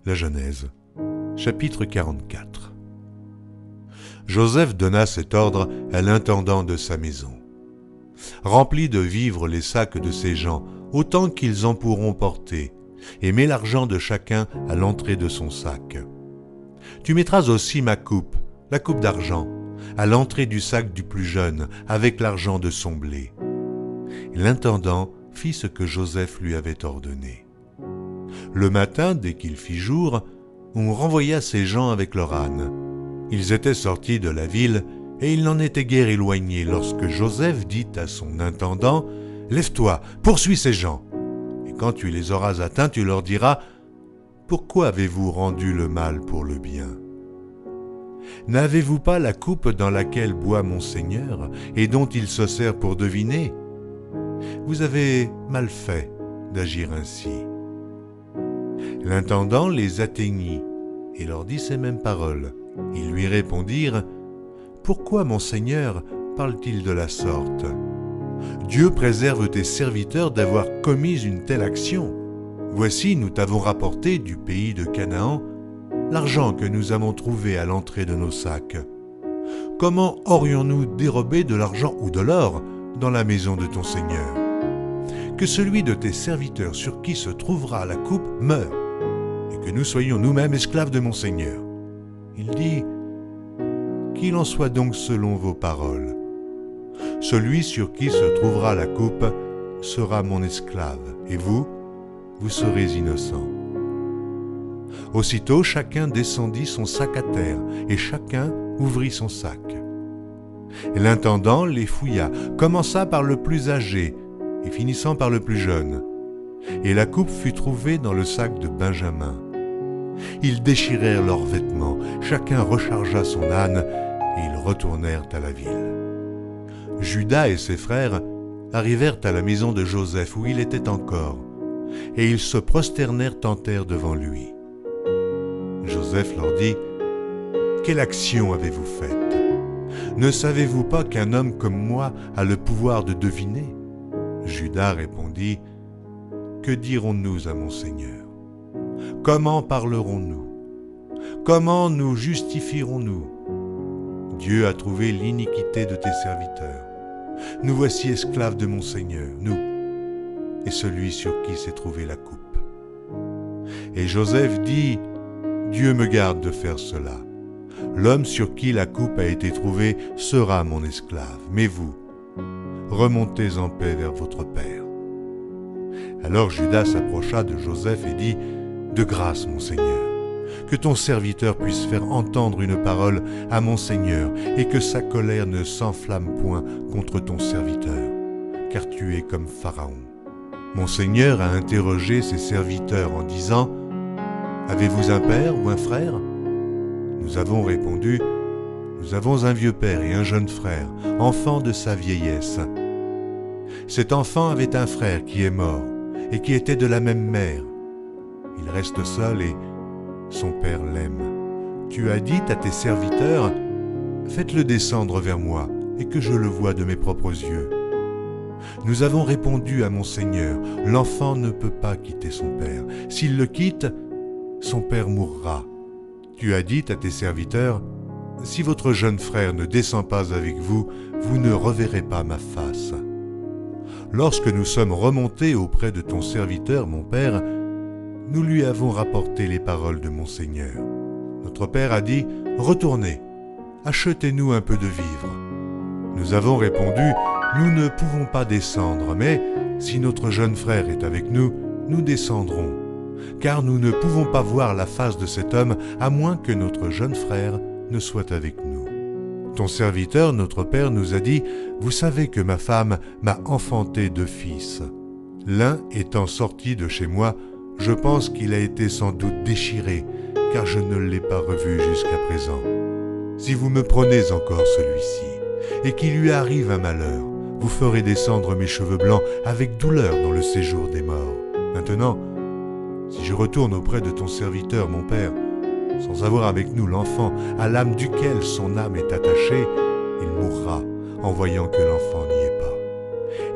La Genèse, chapitre 44. Joseph donna cet ordre à l'intendant de sa maison. Remplis de vivres les sacs de ces gens, autant qu'ils en pourront porter, et mets l'argent de chacun à l'entrée de son sac. Tu mettras aussi ma coupe, la coupe d'argent, à l'entrée du sac du plus jeune, avec l'argent de son blé. L'intendant fit ce que Joseph lui avait ordonné. Le matin, dès qu'il fit jour, on renvoya ces gens avec leur âne. Ils étaient sortis de la ville, et ils n'en étaient guère éloignés lorsque Joseph dit à son intendant « Lève-toi, poursuis ces gens. Et quand tu les auras atteints, tu leur diras « Pourquoi avez-vous rendu le mal pour le bien ? N'avez-vous pas la coupe dans laquelle boit mon Seigneur et dont il se sert pour deviner ? Vous avez mal fait d'agir ainsi. » L'intendant les atteignit et leur dit ces mêmes paroles. Ils lui répondirent « Pourquoi mon Seigneur parle-t-il de la sorte ? Dieu préserve tes serviteurs d'avoir commis une telle action. Voici, nous t'avons rapporté du pays de Canaan l'argent que nous avons trouvé à l'entrée de nos sacs. Comment aurions-nous dérobé de l'argent ou de l'or dans la maison de ton Seigneur ? Que celui de tes serviteurs sur qui se trouvera la coupe meure, et que nous soyons nous-mêmes esclaves de mon Seigneur. » Il dit « Qu'il en soit donc selon vos paroles. Celui sur qui se trouvera la coupe sera mon esclave, et vous serez innocents. » Aussitôt chacun descendit son sac à terre, et chacun ouvrit son sac. L'intendant les fouilla, commença par le plus âgé, et finissant par le plus jeune. Et la coupe fut trouvée dans le sac de Benjamin. Ils déchirèrent leurs vêtements, chacun rechargea son âne, et ils retournèrent à la ville. Judas et ses frères arrivèrent à la maison de Joseph où il était encore, et ils se prosternèrent en terre devant lui. Joseph leur dit « Quelle action avez-vous faite ? Ne savez-vous pas qu'un homme comme moi a le pouvoir de deviner ?» Judas répondit « Que dirons-nous à mon Seigneur ? Comment parlerons-nous ? Comment nous justifierons-nous ? Dieu a trouvé l'iniquité de tes serviteurs. Nous voici esclaves de mon Seigneur, nous, et celui sur qui s'est trouvée la coupe. » Et Joseph dit « Dieu me garde de faire cela. L'homme sur qui la coupe a été trouvée sera mon esclave, mais vous, remontez en paix vers votre père. » Alors Judas s'approcha de Joseph et dit « De grâce, mon Seigneur, que ton serviteur puisse faire entendre une parole à mon Seigneur et que sa colère ne s'enflamme point contre ton serviteur, car tu es comme Pharaon. Mon Seigneur a interrogé ses serviteurs en disant « Avez-vous un père ou un frère ?» Nous avons répondu « Nous avons un vieux père et un jeune frère, enfant de sa vieillesse. Cet enfant avait un frère qui est mort et qui était de la même mère. Il reste seul et son père l'aime. Tu as dit à tes serviteurs, faites-le descendre vers moi et que je le voie de mes propres yeux. Nous avons répondu à mon Seigneur, l'enfant ne peut pas quitter son père. S'il le quitte, son père mourra. Tu as dit à tes serviteurs, si votre jeune frère ne descend pas avec vous, vous ne reverrez pas ma face. Lorsque nous sommes remontés auprès de ton serviteur, mon père, nous lui avons rapporté les paroles de mon Seigneur. Notre père a dit, retournez, achetez-nous un peu de vivres. Nous avons répondu, nous ne pouvons pas descendre, mais si notre jeune frère est avec nous, nous descendrons, car nous ne pouvons pas voir la face de cet homme à moins que notre jeune frère ne soit avec nous. Ton serviteur, notre père, nous a dit, vous savez que ma femme m'a enfanté 2 fils. L'un étant sorti de chez moi, je pense qu'il a été sans doute déchiré, car je ne l'ai pas revu jusqu'à présent. Si vous me prenez encore celui-ci, et qu'il lui arrive un malheur, vous ferez descendre mes cheveux blancs avec douleur dans le séjour des morts. Maintenant, si je retourne auprès de ton serviteur, mon père, sans avoir avec nous l'enfant à l'âme duquel son âme est attachée, il mourra en voyant que l'enfant n'y est pas.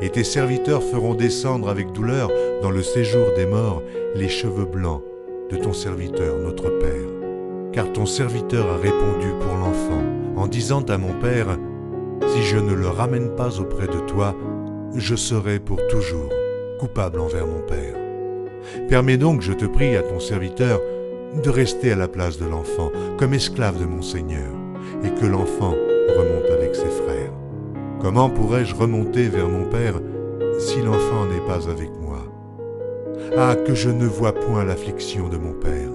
Et tes serviteurs feront descendre avec douleur dans le séjour des morts les cheveux blancs de ton serviteur, notre Père. Car ton serviteur a répondu pour l'enfant, en disant à mon Père, « Si je ne le ramène pas auprès de toi, je serai pour toujours coupable envers mon Père. » Permets donc, je te prie, à ton serviteur, de rester à la place de l'enfant, comme esclave de mon Seigneur, et que l'enfant remonte avec ses frères. Comment pourrais-je remonter vers mon Père si l'enfant n'est pas avec moi? Ah, que je ne vois point l'affliction de mon Père.